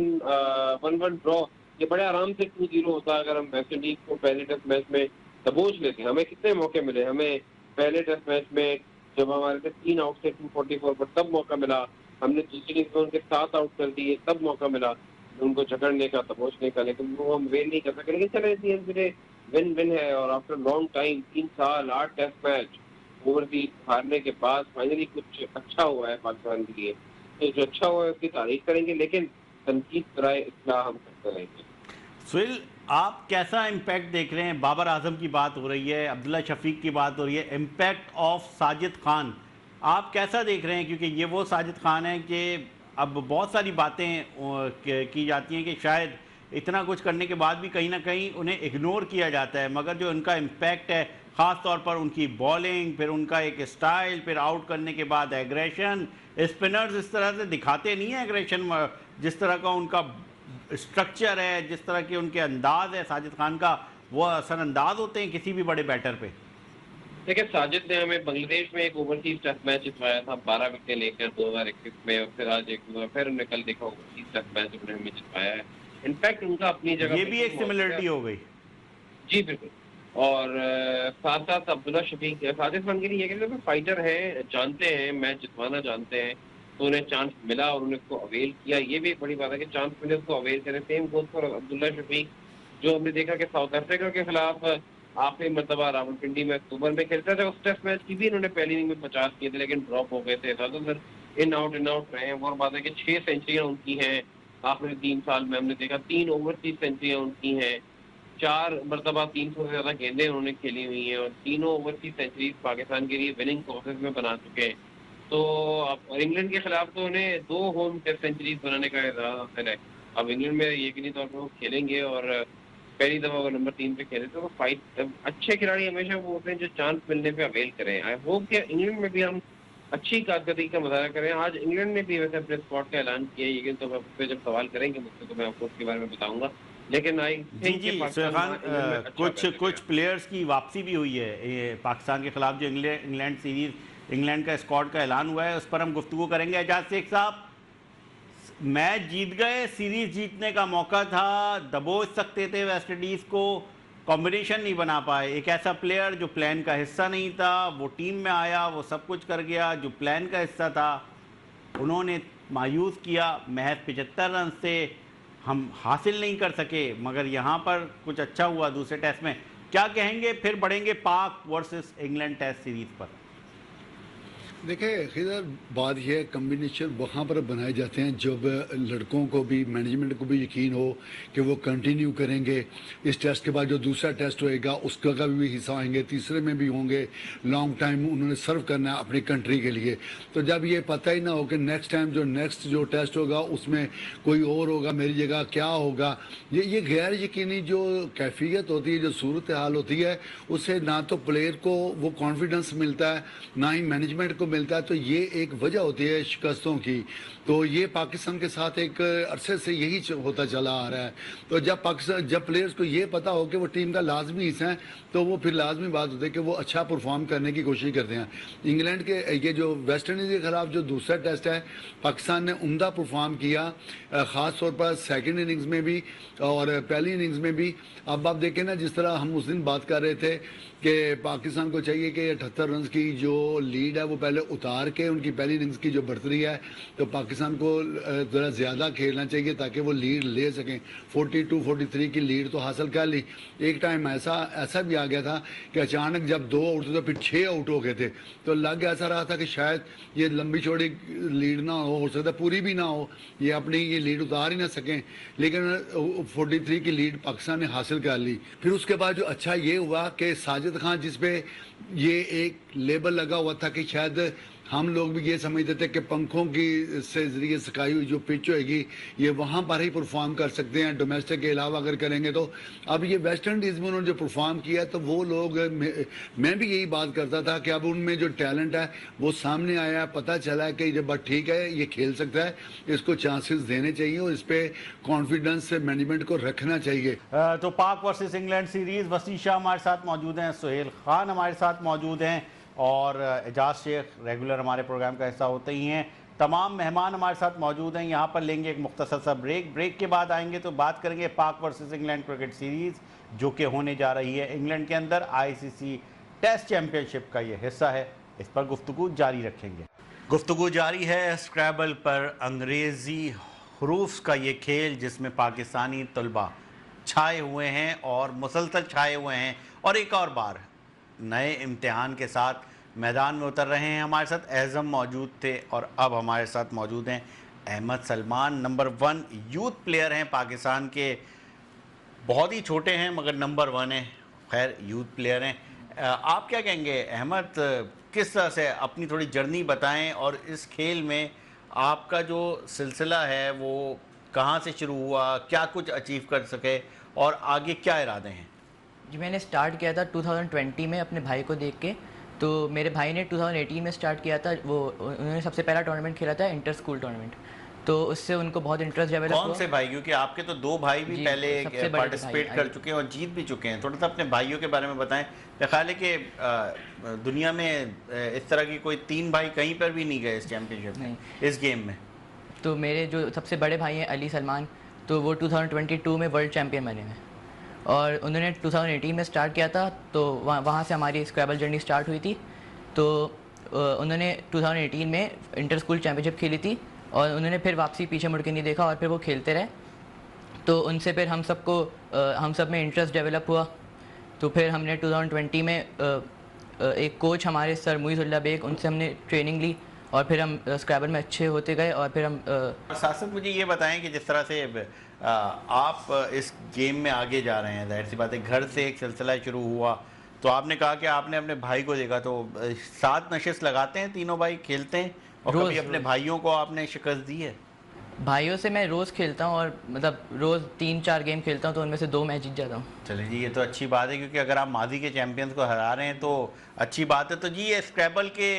1-1 ड्रॉ ये बड़े आराम से 2-0 होता अगर हम वेस्ट इंडीज को पहले टेस्ट मैच में दबोच लेते। हमें कितने मौके मिले, हमें पहले टेस्ट मैच में जब हमारे से 3 आउट से 244 पर तब मौका मिला, हमने दूसरी इनिंग्स में उनके 7 आउट कर दिए तब मौका मिला उनको जकड़ने का, दबोचने का, लेकिन वो हम वेल नहीं कर सके। लेकिन चले विन विन है। और आफ्टर लॉन्ग टाइम 3 साल 8 टेस्ट मैच ओवरसीज हारने के बाद फाइनली कुछ अच्छा हुआ है पाकिस्तान के लिए। तो जो अच्छा हुआ है उसकी तारीफ करेंगे, लेकिन तनकीद कराए इतना हम करते रहेंगे। सुहेल, आप कैसा इम्पैक्ट देख रहे हैं? बाबर आजम की बात हो रही है, अब्दुल्ला शफीक की बात हो रही है, इम्पैक्ट ऑफ साजिद खान आप कैसा देख रहे हैं? क्योंकि ये वो साजिद खान है कि अब बहुत सारी बातें की जाती हैं कि शायद इतना कुछ करने के बाद भी कहीं ना कहीं उन्हें इग्नोर किया जाता है, मगर जो उनका इम्पैक्ट है ख़ास तौर पर उनकी बॉलिंग, फिर उनका एक स्टाइल, फिर आउट करने के बाद एग्रेशन। स्पिनर्स इस तरह से दिखाते नहीं है एग्रेशन, जिस तरह का उनका स्ट्रक्चर है, जिस तरह के उनके अंदाज है साजिद खान का, वो असरअंदाज होते हैं किसी भी बड़े बैटर पे। देखिए, साजिद ने हमें बांग्लादेश में एक ओवरसीज टेस्ट मैच जितवाया था 12 विकेटें लेकर 2021 में, और फिर आज फिर हमने कल देखा ओवरसीज टेस्ट मैच उन्होंने हमें जितवाया है। इनफैक्ट उनका अपनी जगह ये भी एक सिमिलरिटी हो गई। जी बिल्कुल। और साथ साथ अब्दुल्ला शफीक, साजिद खान के लिए ये कि फाइटर हैं, जानते हैं मैच जितवाना जानते हैं, तो उन्हें चांस मिला और उन्हें उसको अवेल किया। ये भी एक बड़ी बात है कि चांस मिले उसको अवेल करें। Same goes for Abdullah Shafique, जो हमने देखा कि साउथ अफ्रीका के खिलाफ आखिरी मरतबा रावलपिंडी में अक्टूबर में खेलता था, उस टेस्ट मैच की भी इन्होंने पहली इनिंग में 50 किए थे, लेकिन ड्रॉप हो गए थे। ज्यादातर इन आउट रहे हैं। और बात है कि 6 सेंचुरियां उनकी हैं आखिरी 3 साल में। हमने देखा 3 ओवरसीज सेंचुरियां उनकी हैं, 4 मरतबा 300 से ज्यादा गेंदें उन्होंने खेली हुई हैं, और तीनों ओवरसीज सेंचुरीज पाकिस्तान के लिए विनिंग प्रोसेस में बना चुके हैं। तो अब इंग्लैंड के खिलाफ तो उन्हें 2 होम टेस्ट सेंचुरीज बनाने का एजाज हासिल है। अब इंग्लैंड में यकीनी तौर पर वो खेलेंगे, और पहली दफा वो नंबर 3 पे खेले, तो वो फाइट अच्छे खिलाड़ी हमेशा वो होते हैं जो चांस मिलने पे अवेल करें। आई होप कि इंग्लैंड में भी हम अच्छी कारकर्दगी का मुजाहरा करें। आज इंग्लैंड ने भी वैसे अपने स्क्वाड का ऐलान किया है, लेकिन तो आप उस पर जब सवाल करेंगे मुझसे तो मैं आपको उसके बारे में बताऊंगा। लेकिन आई थिंक जी सुहेल, कुछ प्लेयर्स की वापसी भी हुई है ये पाकिस्तान के खिलाफ, जो इंग्लैंड सीरीज, इंग्लैंड का स्क्वाड का ऐलान हुआ है, उस पर हम गुफ्तगू करेंगे। एजाज शेख साहब, मैच जीत गए, सीरीज जीतने का मौका था, दबोच सकते थे वेस्ट इंडीज़ को, कॉम्बिनेशन नहीं बना पाए। एक ऐसा प्लेयर जो प्लान का हिस्सा नहीं था, वो टीम में आया, वो सब कुछ कर गया, जो प्लान का हिस्सा था उन्होंने मायूस किया। महज 75 रन से हम हासिल नहीं कर सके, मगर यहाँ पर कुछ अच्छा हुआ दूसरे टेस्ट में। क्या कहेंगे, फिर बढ़ेंगे पाक वर्सेस इंग्लैंड टेस्ट सीरीज पर। देखिए खैर, बात यह है कम्बिनेशन वहाँ पर बनाए जाते हैं जब लड़कों को भी, मैनेजमेंट को भी यकीन हो कि वो कंटिन्यू करेंगे। इस टेस्ट के बाद जो दूसरा टेस्ट होएगा उसका का भी हिस्सा आएंगे, तीसरे में भी होंगे। लॉन्ग टाइम उन्होंने सर्व करना है अपनी कंट्री के लिए। तो जब ये पता ही ना हो कि नेक्स्ट टाइम जो टेस्ट होगा उसमें कोई और होगा, मेरी जगह क्या होगा, ये गैर यकीनी जो कैफियत होती है, जो सूरत हाल होती है, उससे ना तो प्लेयर को वो कॉन्फिडेंस मिलता है, ना ही मैनेजमेंट को मिलता है। तो ये एक वजह होती है शिकस्तों की। तो ये पाकिस्तान के साथ एक अरसे से यही होता चला आ रहा है। तो जब प्लेयर्स को ये पता हो कि वो टीम का लाजमी हिस्सा है, तो वो फिर लाजमी बात होती है कि वो अच्छा परफॉर्म करने की कोशिश करते हैं। इंग्लैंड के ये जो वेस्ट इंडीज़ के खिलाफ जो दूसरा टेस्ट है, पाकिस्तान ने उम्दा परफॉर्म किया, ख़ास तौर पर सेकंड इनिंग्स में भी और पहली इनिंग्स में भी। अब आप देखें ना, जिस तरह हम उस दिन बात कर रहे थे कि पाकिस्तान को चाहिए कि 78 रन की जो लीड है वो पहले उतार के उनकी पहली इनिंग्स की जो बढ़तरी है, तो पाकिस्तान को ज़रा ज़्यादा खेलना चाहिए ताकि वो लीड ले सकें। 42-43 की लीड तो हासिल कर ली। एक टाइम ऐसा भी आ गया था कि अचानक जब 2 आउट थे तो फिर 6 आउट हो गए थे, तो लग ऐसा रहा था कि शायद ये लंबी चौड़ी लीड ना हो सकता पूरी भी ना हो, ये अपनी ये लीड उतार ही ना सकें। लेकिन 43 की लीड पाकिस्तान ने हासिल कर ली। फिर उसके बाद जो अच्छा ये हुआ कि साजिद खान, जिस पे ये एक लेबल लगा हुआ था कि शायद हम लोग भी ये समझते थे कि पंखों की से जरिए सिखाई हुई जो पिच होएगी ये वहाँ पर ही परफॉर्म कर सकते हैं, डोमेस्टिक के अलावा अगर करेंगे तो। अब ये वेस्ट इंडीज़ में उन्होंने जो परफॉर्म किया, तो वो लोग, मैं भी यही बात करता था कि अब उनमें जो टैलेंट है वो सामने आया, पता चला है कि जब बात ठीक है, ये खेल सकता है, इसको चांसेस देने चाहिए और इस पर कॉन्फिडेंस मैनेजमेंट को रखना चाहिए। तो पाक वर्सेस इंग्लैंड सीरीज, वसी शाह हमारे साथ मौजूद हैं, सुहेल खान हमारे साथ मौजूद हैं, और एजाज शेख रेगुलर हमारे प्रोग्राम का हिस्सा होते ही हैं। तमाम मेहमान हमारे साथ मौजूद हैं। यहाँ पर लेंगे एक मुख्तसर सा ब्रेक के बाद आएंगे तो बात करेंगे पाक वर्सेस इंग्लैंड क्रिकेट सीरीज़, जो कि होने जा रही है इंग्लैंड के अंदर। ICC टेस्ट चैम्पियनशिप का ये हिस्सा है, इस पर गुफ्तगू जारी रखेंगे। गुफ्तगू जारी है स्क्रैबल पर, अंग्रेज़ी हरूफ का ये खेल जिसमें पाकिस्तानी तलबा छाए हुए हैं और मुसलसल छाए हुए हैं, और एक और बार नए इम्तिहान के साथ मैदान में उतर रहे हैं। हमारे साथ एज़म मौजूद थे और अब हमारे साथ मौजूद हैं Ahmed Salman, number 1 youth player हैं पाकिस्तान के, बहुत ही छोटे हैं मगर नंबर 1 हैं, खैर यूथ प्लेयर हैं। आप क्या कहेंगे अहमद, किस तरह से अपनी थोड़ी जर्नी बताएं, और इस खेल में आपका जो सिलसिला है वो कहाँ से शुरू हुआ, क्या कुछ अचीव कर सके और आगे क्या इरादे हैं? जी मैंने स्टार्ट किया था 2020 में अपने भाई को देख के। तो मेरे भाई ने 2018 में स्टार्ट किया था, वो उन्होंने सबसे पहला टूर्नामेंट खेला था इंटर स्कूल टूर्नामेंट, तो उससे उनको बहुत इंटरेस्ट डेवलप हुआ। कौन से भाई, क्योंकि आपके तो 2 भाई भी जी, पहले सबसे बड़े पार्टिसिपेट भाई कर चुके हैं और जीत भी चुके हैं। थोड़ा सा अपने भाइयों के बारे में बताएं। मेरा ख्याल है कि दुनिया में इस तरह की कोई 3 भाई कहीं पर भी नहीं गए इस चैंपियनशिप में, इस गेम में। तो मेरे जो सबसे बड़े भाई हैं अली सलमान, तो वो 2022 में वर्ल्ड चैम्पियन बने हैं और उन्होंने 2018 में स्टार्ट किया था। तो वहाँ से हमारी स्क्रैबल जर्नी स्टार्ट हुई थी। तो उन्होंने 2018 में इंटर स्कूल चैम्पियनशिप खेली थी और उन्होंने फिर वापसी पीछे मुड़ के नहीं देखा और फिर वो खेलते रहे। तो उनसे फिर हम सब में इंटरेस्ट डेवलप हुआ। तो फिर हमने 2020 में एक कोच हमारे सर मुइज़ुल्लाह बेग, उनसे हमने ट्रेनिंग ली और फिर हम स्क्रैबल में अच्छे होते गए और फिर हम साथ साथ मुझे ये बताएं कि जिस तरह से आप इस गेम में आगे जा रहे हैं, जाहिर सी बात है घर से एक सिलसिला शुरू हुआ, तो आपने कहा कि आपने अपने भाई को देखा, तो साथ नशिस्त लगाते हैं तीनों भाई, खेलते हैं और कभी अपने भाइयों को आपने शिकस्त दी है? भाइयों से मैं रोज़ खेलता हूँ और मतलब रोज़ 3-4 गेम खेलता हूँ, तो उनमें से 2 मैच जीत जाता हूँ। चलिए जी, ये तो अच्छी बात है, क्योंकि अगर आप माजी के चैंपियंस को हरा रहे हैं तो अच्छी बात है। तो जी ये स्क्रैबल के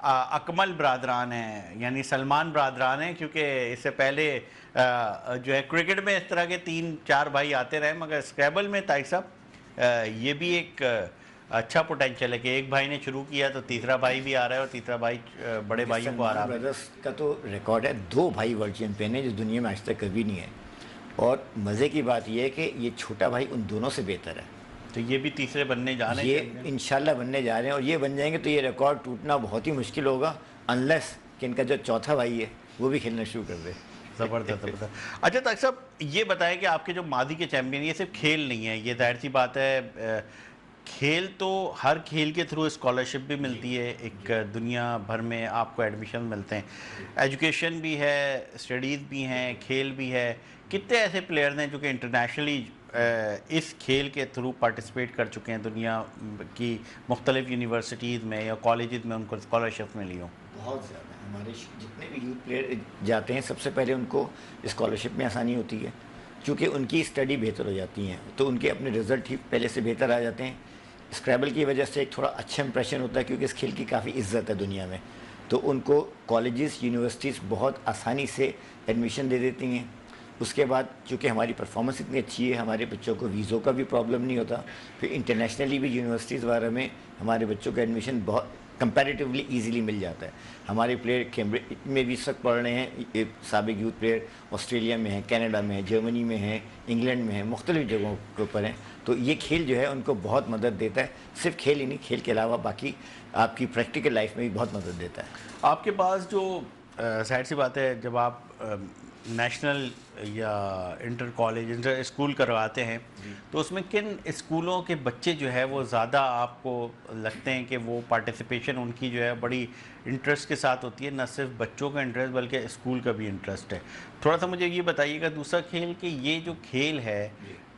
अकमल बरादरान हैं, यानी सलमान बरादरान हैं, क्योंकि इससे पहले जो है क्रिकेट में इस तरह के 3-4 भाई आते रहे, मगर स्क्रैबल में ताई साहब ये भी एक अच्छा पोटेंशियल है कि एक भाई ने शुरू किया तो तीसरा भाई भी आ रहा है और तीसरा भाई बड़े भाइयों को आ रहा है। ब्रदर्स का तो रिकॉर्ड है, 2 भाई वर्ल्ड चैंपियन है जो दुनिया में आज तक कभी नहीं है। और मज़े की बात यह है कि ये छोटा भाई उन दोनों से बेहतर है। तो ये भी तीसरे बनने जा रहे हैं, ये इंशाल्लाह बनने जा रहे हैं और ये बन जाएंगे तो ये रिकॉर्ड टूटना बहुत ही मुश्किल होगा, अनलेस कि इनका जो चौथा भाई है वो भी खेलना शुरू कर दे। ज़बरदस्त ज़बरदस्त। अच्छा तक साहब, ये बताएं कि आपके जो मादी के चैंपियन, ये सिर्फ खेल नहीं है, ये जाहिर सी बात है खेल तो हर खेल के थ्रू स्कॉलरशिप भी मिलती है, एक दुनिया भर में आपको एडमिशन मिलते हैं, एजुकेशन भी है, स्टडीज़ भी हैं, खेल भी है। कितने ऐसे प्लेयर्स हैं जो कि इंटरनेशनली इस खेल के थ्रू पार्टिसिपेट कर चुके हैं, दुनिया की मुख्तलिफ यूनिवर्सिटीज़ में या कॉलेज में उनको स्कॉलरशिप मिली हो? बहुत ज़्यादा। हमारे जितने भी यूथ प्लेयर जाते हैं सबसे पहले उनको स्कॉलरशिप में आसानी होती है, क्योंकि उनकी स्टडी बेहतर हो जाती है, तो उनके अपने रिज़ल्ट ही पहले से बेहतर आ जाते हैं। स्क्रैबल की वजह से एक थोड़ा अच्छा इंप्रेशन होता है, क्योंकि इस खेल की काफ़ी इज्जत है दुनिया में, तो उनको कॉलेजेस यूनिवर्सिटीज़ बहुत आसानी से एडमिशन दे देती हैं। उसके बाद चूँकि हमारी परफॉर्मेंस इतनी अच्छी है, हमारे बच्चों को वीज़ों का भी प्रॉब्लम नहीं होता, फिर इंटरनेशनली भी यूनिवर्सिटीज़ वगैरह में हमारे बच्चों का एडमिशन बहुत कंपैरेटिवली ईजीली मिल जाता है। हमारे प्लेयर कैम्ब्रिज में भी इस वक्त पढ़ रहे हैं, साबिक यूथ प्लेयर ऑस्ट्रेलिया में है, कनाडा में है, जर्मनी में है, इंग्लैंड में है, मुख्तलिफ जगहों के ऊपर हैं। तो ये खेल जो है उनको बहुत मदद देता है, सिर्फ खेल ही नहीं, खेल के अलावा बाकी आपकी प्रैक्टिकल लाइफ में भी बहुत मदद देता है। आपके पास जो जाहिर सी बात है, जब आप नेशनल या इंटर कॉलेज, इंटर स्कूल करवाते हैं, तो उसमें किन स्कूलों के बच्चे जो है वो ज़्यादा आपको लगते हैं कि वो पार्टिसिपेशन उनकी जो है बड़ी इंटरेस्ट के साथ होती है, न सिर्फ बच्चों का इंटरेस्ट बल्कि स्कूल का भी इंटरेस्ट है? थोड़ा सा मुझे ये बताइएगा दूसरा खेल कि ये जो खेल है,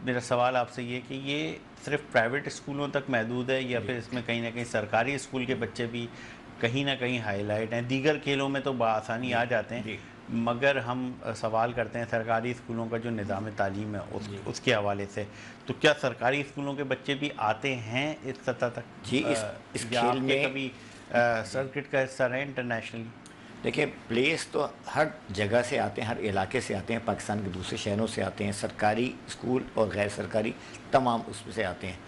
मेरा सवाल आपसे ये कि ये सिर्फ प्राइवेट स्कूलों तक महदूद है या फिर इसमें कहीं ना कहीं सरकारी स्कूल के बच्चे भी कहीं ना कहीं हाईलाइट हैं? दीगर खेलों में तो बआसानी आ जाते हैं, मगर हम सवाल करते हैं सरकारी स्कूलों का जो निज़ाम तालीम है उसके हवाले से, तो क्या सरकारी स्कूलों के बच्चे भी आते हैं इस सतह तक? जी, इस खेल में कभी सर्किट का हिस्सा रहे इंटरनेशनली? देखिए, प्लेयर्स तो हर जगह से आते हैं, हर इलाके से आते हैं, पाकिस्तान के दूसरे शहरों से आते हैं, सरकारी स्कूल और गैर सरकारी तमाम उसमें से आते हैं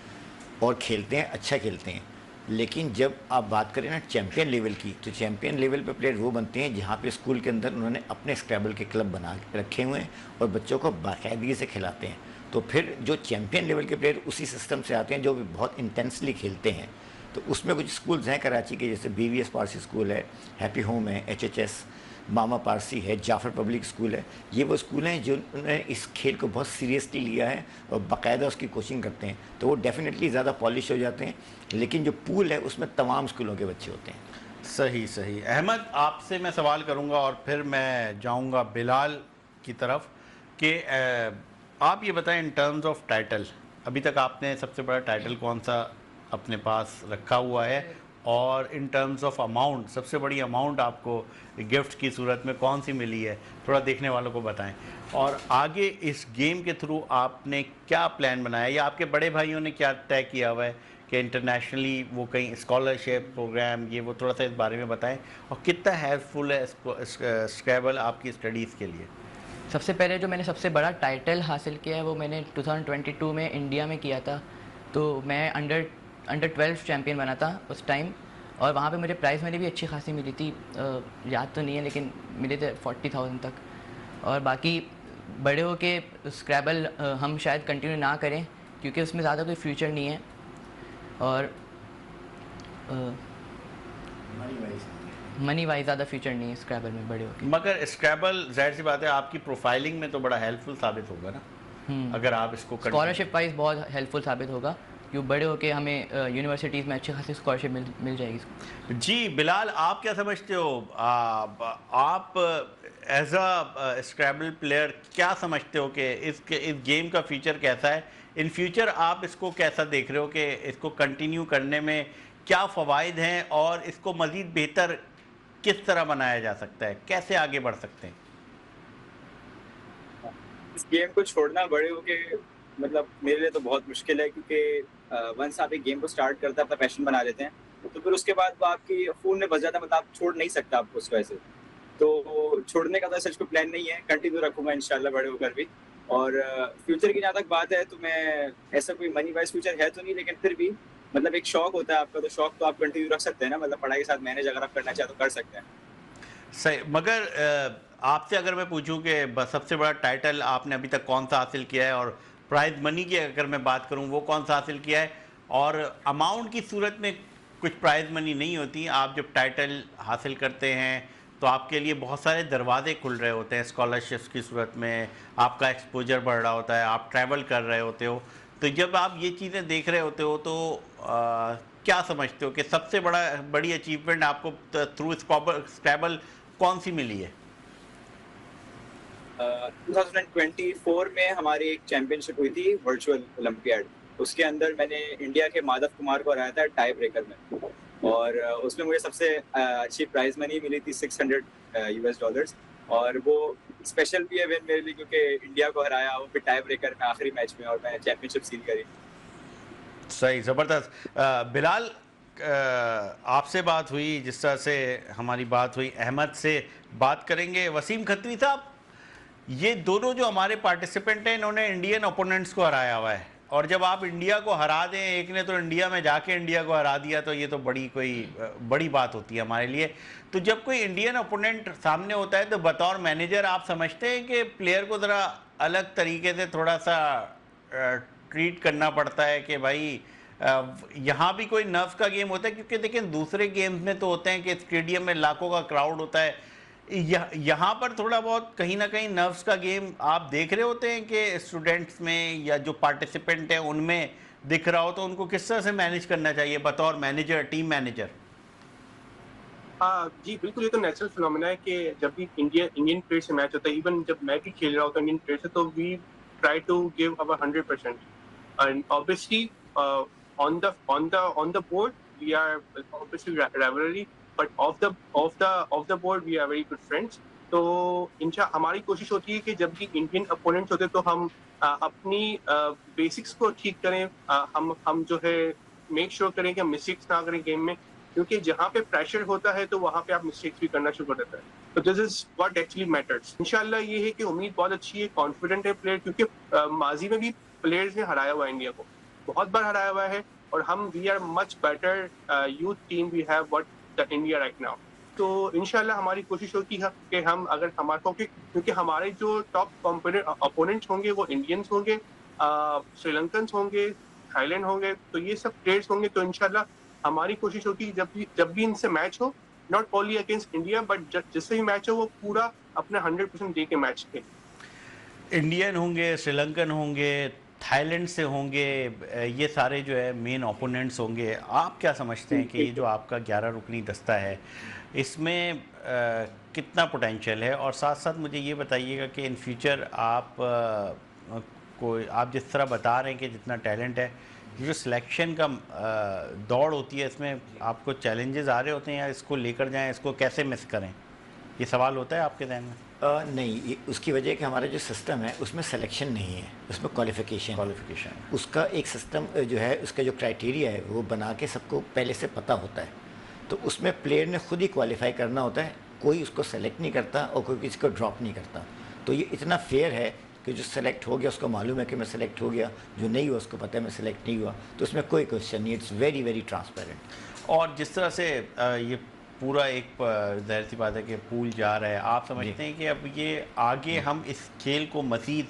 और खेलते हैं, अच्छा खेलते हैं। लेकिन जब आप बात करें ना चैम्पियन लेवल की, तो चैम्पियन लेवल पे प्लेयर वो बनते हैं जहाँ पे स्कूल के अंदर उन्होंने अपने स्क्रैबल के क्लब बना के रखे हुए हैं और बच्चों को बाकायदगी से खिलाते हैं। तो फिर जो चैम्पियन लेवल के प्लेयर उसी सिस्टम से आते हैं जो भी बहुत इंटेंसली खेलते हैं। तो उसमें कुछ स्कूल्स हैं कराची के, जैसे BVS पारसी स्कूल है, हैप्पी होम है, HHS, मामा पारसी है, जाफ़र पब्लिक स्कूल है। ये वो स्कूल हैं जो उन्होंने इस खेल को बहुत सीरियसली लिया है और बाकायदा उसकी कोचिंग करते हैं, तो वो डेफिनेटली ज़्यादा पॉलिश हो जाते हैं। लेकिन जो पूल है उसमें तमाम स्कूलों के बच्चे होते हैं। सही सही। अहमद, आपसे मैं सवाल करूंगा और फिर मैं जाऊंगा बिलाल की तरफ कि आप ये बताएं इन टर्म्स ऑफ टाइटल, अभी तक आपने सबसे बड़ा टाइटल कौन सा अपने पास रखा हुआ है और इन टर्म्स ऑफ अमाउंट सबसे बड़ी अमाउंट आपको गिफ्ट की सूरत में कौन सी मिली है, थोड़ा देखने वालों को बताएं। और आगे इस गेम के थ्रू आपने क्या प्लान बनाया या आपके बड़े भाइयों ने क्या तय किया हुआ है कि इंटरनेशनली वो कहीं स्कॉलरशिप प्रोग्राम, ये वो थोड़ा सा इस बारे में बताएं, और कितना हेल्पफुल है स्क्रैबल आपकी स्टडीज़ के लिए? सबसे पहले जो मैंने सबसे बड़ा टाइटल हासिल किया है वो मैंने 2022 में इंडिया में किया था। तो मैं अंडर 12 चैम्पियन बना था उस टाइम, और वहाँ पे मुझे प्राइज़ मनी भी अच्छी खासी मिली थी, याद तो नहीं है लेकिन मिले थे 40,000 तक। और बाकी बड़े हो के स्क्रैबल हम शायद कंटिन्यू ना करें क्योंकि उसमें ज़्यादा कोई फ्यूचर नहीं है, और मनी वाइज ज़्यादा फ्यूचर नहीं है स्क्रैबल में बड़े होके। मगर स्क्रैबल जाहिर सी बात है आपकी प्रोफाइलिंग में तो बड़ा हेल्पफुल साबित होगा ना, अगर आप इसको स्कॉलरशिप वाइज बहुत हेल्पफुल साबित होगा, क्यों बड़े होके हमें यूनिवर्सिटीज़ में अच्छी खासी स्कॉलरशिप मिल जाएगी। जी बिलाल, आप क्या समझते हो, आप एज अ स्क्रैबल प्लेयर क्या समझते हो कि इस गेम का फ्यूचर कैसा है? इन फ्यूचर आप इसको कैसा देख रहे हो कि इसको कंटिन्यू करने में क्या फ़वाइद हैं और इसको मज़ीद बेहतर किस तरह बनाया जा सकता है, कैसे आगे बढ़ सकते हैं? इस गेम को छोड़ना बड़े होके मतलब मेरे लिए तो बहुत मुश्किल है, क्योंकि वंस आप एक गेम को स्टार्ट करते हैं, अपना पैशन बना लेते हैं, तो फिर उसके बाद वो आपकी खून में बस जाता है, मतलब आप छोड़ नहीं सकता आपको उसको ऐसे। तो छोड़ने का तो सच को प्लान नहीं है, कंटिन्यू रखूंगा इंशाल्लाह बड़े होकर भी। और फ्यूचर की जहाँ तक बात है तो मैं ऐसा कोई मनी वाइज फ्यूचर है तो नहीं, लेकिन फिर भी मतलब एक शौक होता है आपका, तो शौक तो आप कंटिन्यू रख सकते हैं ना, मतलब पढ़ाई के साथ मैनेज अगर आप करना चाहें तो कर सकते हैं। सही, मगर आपसे अगर मैं पूछूं कि सबसे बड़ा टाइटल आपने अभी तक कौन सा हासिल किया है, और प्राइज मनी की अगर मैं बात करूं वो कौन सा हासिल किया है, और अमाउंट की सूरत में कुछ प्राइज मनी नहीं होती, आप जब टाइटल हासिल करते हैं तो आपके लिए बहुत सारे दरवाजे खुल रहे होते हैं, स्कॉलरशिप्स की सूरत में आपका एक्सपोजर बढ़ रहा होता है, आप ट्रैवल कर रहे होते हो। तो जब आप ये चीज़ें देख रहे होते हो तो क्या समझते हो कि सबसे बड़ी अचीवमेंट आपको थ्रू स्क्रैबल कौन सी मिली है? 2024 में हमारी एक चैंपियनशिप हुई थी वर्चुअल ओलंपियाड, उसके अंदर मैंने इंडिया के माधव कुमार को हराया था टाई ब्रेकर में, और उसमें मुझे सबसे अच्छी प्राइज मनी मिली थी $600, और वो स्पेशल भी है विन मेरे लिए, क्योंकि इंडिया को हराया वो भी टाई ब्रेकर में आखिरी मैच में, और मैं चैंपियनशिप सील करी। सही, ज़बरदस्त। बिलाल, आपसे बात हुई, जिस तरह से हमारी बात हुई, अहमद से बात करेंगे। वसीम खत्री साहब, ये दोनों जो हमारे पार्टिसिपेंट हैं इन्होंने इंडियन ओपोनेंट्स को हराया हुआ है, और जब आप इंडिया को हरा दें, एक ने तो इंडिया में जाके इंडिया को हरा दिया, तो ये तो बड़ी बात होती है हमारे लिए। तो जब कोई इंडियन ओपोनेंट सामने होता है तो बतौर मैनेजर आप समझते हैं कि प्लेयर को ज़रा अलग तरीके से थोड़ा सा ट्रीट करना पड़ता है कि भाई यहाँ भी कोई नर्व्स का गेम होता है? क्योंकि देखें दूसरे गेम्स में तो होते हैं कि स्टेडियम में लाखों का क्राउड होता है, यहाँ पर थोड़ा बहुत कहीं ना कहीं नर्व्स का गेम आप देख रहे होते हैं कि स्टूडेंट्स में या जो पार्टिसिपेंट हैं उनमें दिख रहा हो, तो उनको किस तरह से मैनेज करना चाहिए बतौर मैनेजर, टीम मैनेजर? हाँ जी बिल्कुल, ये तो नेचुरल फिनोमेना है कि जब भी इंडियन प्लेयर से मैच होता है, इवन जब मैं भी खेल रहा होता हूँ इंडियन प्लेयर से, तो we try to give our 100%, and obviously on the board we are obviously rivalry, but off the board we are very good friends. तो हमारी कोशिश होती है कि जब भी इंडियन अपोनेंट्स होते हैं तो हम अपनी बेसिक्स को ठीक करें, हम जो है मेक श्योर करें कि हम मिस्टेक्स ना करें गेम में, क्योंकि जहाँ पे प्रेशर होता है तो वहाँ पे आप मिस्टेक्स भी करना शुरू कर देते हैं। तो this is what actually matters. इंशाल्लाह ये है कि उम्मीद बहुत अच्छी है, कॉन्फिडेंट है प्लेयर, क्योंकि माजी में भी प्लेयर्स ने हराया हुआ है, इंडिया को बहुत बार हराया हुआ है, और हम we are much better youth team we have what the India right now. तो इंशाल्लाह हमारी कोशिश होती है कि हम अगर हमारे, क्योंकि हमारे जो टॉप अपोनेंट्स होंगे वो इंडियंस होंगे, श्रीलंकन्स होंगे, थाईलैंड होंगे, तो ये सब प्लेयर्स होंगे। तो इंशाल्लाह हमारी कोशिश होती है जब भी इनसे मैच हो, not only against India but जिससे भी मैच हो वो पूरा अपना 100% दे के मैच खेले। इंडियन होंगे, श्रीलंकन होंगे, थाईलैंड से होंगे, ये सारे जो है मेन ओपोनेंट्स होंगे। आप क्या समझते हैं कि ये जो आपका 11 रुकनी दस्ता है इसमें कितना पोटेंशियल है? और साथ साथ मुझे ये बताइएगा कि इन फ्यूचर आप जिस तरह बता रहे हैं कि जितना टैलेंट है, जो सिलेक्शन का दौड़ होती है, इसमें आपको चैलेंजेस आ रहे होते हैं या इसको लेकर जाएं, इसको कैसे मिस करें, ये सवाल होता है आपके ध्यान में? नहीं, उसकी वजह है कि हमारा जो सिस्टम है उसमें सिलेक्शन नहीं है, उसमें क्वालिफ़िकेशन उसका एक सिस्टम जो है, उसका जो क्राइटेरिया है वो बना के सबको पहले से पता होता है। तो उसमें प्लेयर ने खुद ही क्वालिफाई करना होता है, कोई उसको सेलेक्ट नहीं करता और कोई किसी को ड्रॉप नहीं करता। तो ये इतना फेयर है कि जो सेलेक्ट हो गया उसको मालूम है कि मैं सेलेक्ट हो गया, जो नहीं हुआ उसको पता है मैं सेलेक्ट नहीं हुआ, तो उसमें कोई क्वेश्चन नहीं, इट्स वेरी वेरी ट्रांसपेरेंट। और जिस तरह से ये पूरा एक ज़ाहिर सी बात है कि पूल जा रहा है, आप समझते हैं कि अब ये आगे हम इस खेल को मज़ीद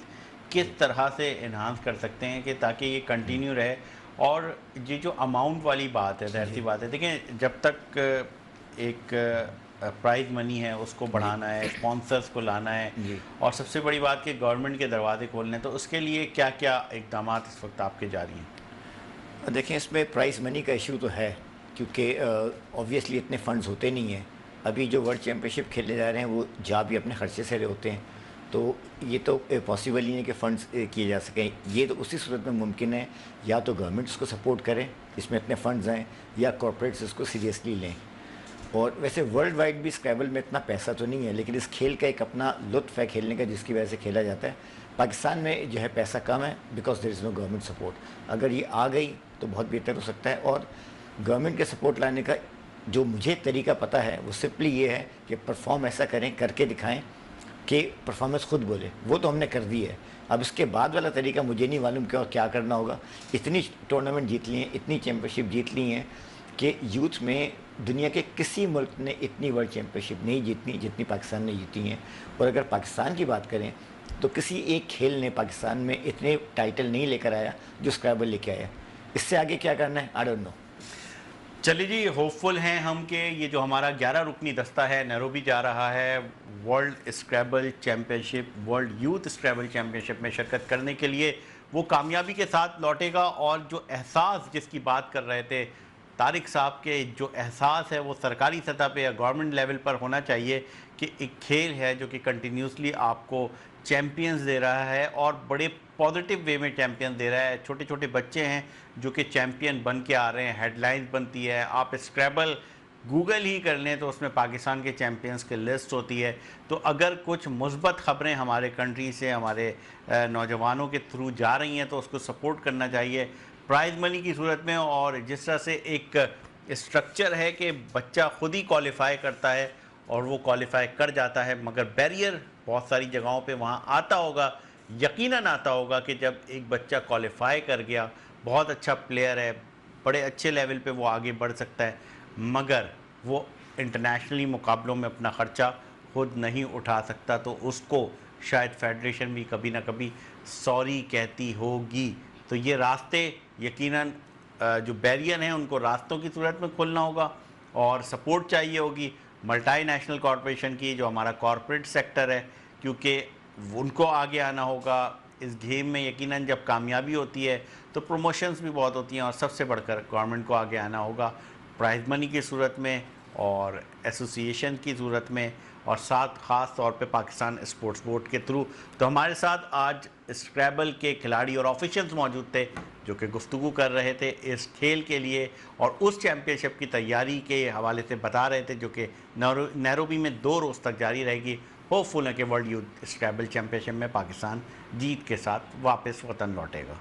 किस तरह से इन्हांस कर सकते हैं कि ताकि ये कंटिन्यू रहे? और ये जो अमाउंट वाली बात है, ज़ाहिर सी बात है, देखें जब तक एक प्राइज़ मनी है उसको बढ़ाना है, स्पॉन्सर्स को लाना है, और सबसे बड़ी बात कि गवर्नमेंट के दरवाजे खोलने हैं, तो उसके लिए क्या क्या इकदाम इस वक्त आपके जारी हैं? देखें, इसमें प्राइज़ मनी का इशू तो है, क्योंकि ऑब्वियसली इतने फंड्स होते नहीं हैं। अभी जो वर्ल्ड चैम्पियनशिप खेलने जा रहे हैं वो जा भी अपने खर्चे से रहे होते हैं, तो ये तो पॉसिबल ही है कि फ़ंड्स किए जा सकें। ये तो उसी सूरत में मुमकिन है या तो गवर्नमेंट इसको सपोर्ट करें, इसमें इतने फंड्स आएँ, या कॉर्पोरेट्स इसको सीरियसली लें। और वैसे वर्ल्ड वाइड भी स्क्रैबल में इतना पैसा तो नहीं है, लेकिन इस खेल का एक अपना लुत्फ़ है खेलने का, जिसकी वजह से खेला जाता है। पाकिस्तान में जो है पैसा कम है because there is no government support. अगर ये आ गई तो बहुत बेहतर हो सकता है। और गवर्नमेंट के सपोर्ट लाने का जो मुझे तरीका पता है वो सिंपली ये है कि परफॉर्म ऐसा करें, करके दिखाएं कि परफॉर्मेंस खुद बोले। वो तो हमने कर दी है, अब इसके बाद वाला तरीका मुझे नहीं मालूम क्या करना होगा। इतनी टूर्नामेंट जीत ली हैं, इतनी चैम्पियनशिप जीत ली हैं कि यूथ में दुनिया के किसी मुल्क ने इतनी वर्ल्ड चैम्पियनशिप नहीं जीतनी जितनी पाकिस्तान ने जीती हैं। और अगर पाकिस्तान की बात करें तो किसी एक खेल ने पाकिस्तान में इतने टाइटल नहीं लेकर आया जो स्क्रैबल लेके आया। इससे आगे क्या करना है, आई डोंट नो। चलिए जी, होपफुल हैं हम कि ये जो हमारा 11 रुकनी दस्ता है नैरोबी जा रहा है world scrabble championship, world youth scrabble championship में शिरकत करने के लिए, वो कामयाबी के साथ लौटेगा। और जो एहसास जिसकी बात कर रहे थे तारिक साहब के, जो एहसास है वो सरकारी सतह पे या गवर्नमेंट लेवल पर होना चाहिए कि एक खेल है जो कि कंटिन्यूसली आपको चैम्पियंस दे रहा है और बड़े पॉजिटिव वे में चैम्पियन दे रहा है। छोटे छोटे बच्चे हैं जो कि चैम्पियन बन के आ रहे हैं, हेडलाइंस बनती है। आप स्क्रैबल गूगल ही कर लें तो उसमें पाकिस्तान के चैम्पियंस की लिस्ट होती है। तो अगर कुछ मुस्बत ख़बरें हमारे कंट्री से हमारे नौजवानों के थ्रू जा रही हैं तो उसको सपोर्ट करना चाहिए प्राइज़ मनी की सूरत में। और जिस तरह से एक स्ट्रक्चर है कि बच्चा खुद ही क्वालिफाई करता है और वो क्वालिफाई कर जाता है, मगर बैरियर बहुत सारी जगहों पे वहाँ आता होगा, यकीनन आता होगा कि जब एक बच्चा क्वालिफाई कर गया, बहुत अच्छा प्लेयर है, बड़े अच्छे लेवल पे वो आगे बढ़ सकता है, मगर वो इंटरनेशनली मुकाबलों में अपना ख़र्चा खुद नहीं उठा सकता, तो उसको शायद फेडरेशन भी कभी ना कभी सॉरी कहती होगी। तो ये रास्ते यकीनन जो बैरियर हैं उनको रास्तों की सूरत में खोलना होगा और सपोर्ट चाहिए होगी मल्टीनेशनल कॉरपोरेशन की, जो हमारा कॉरपोरेट सेक्टर है, क्योंकि उनको आगे आना होगा इस गेम में। यकीनन जब कामयाबी होती है तो प्रमोशंस भी बहुत होती हैं और सबसे बढ़कर गवर्नमेंट को आगे आना होगा प्राइज़ मनी की सूरत में और एसोसिएशन की सूरत में, और साथ ख़ास तौर पे पाकिस्तान स्पोर्ट्स बोर्ड के थ्रू। तो हमारे साथ आज स्क्रैबल के खिलाड़ी और ऑफिशियल्स मौजूद थे जो कि गुफ्तगू कर रहे थे इस खेल के लिए और उस चैम्पियनशिप की तैयारी के हवाले से बता रहे थे, जो कि नैरोबी में 2 रोज़ तक जारी रहेगी। होपफुल है कि वर्ल्ड यूथ स्क्रैबल चैम्पियनशिप में पाकिस्तान जीत के साथ वापस वतन लौटेगा।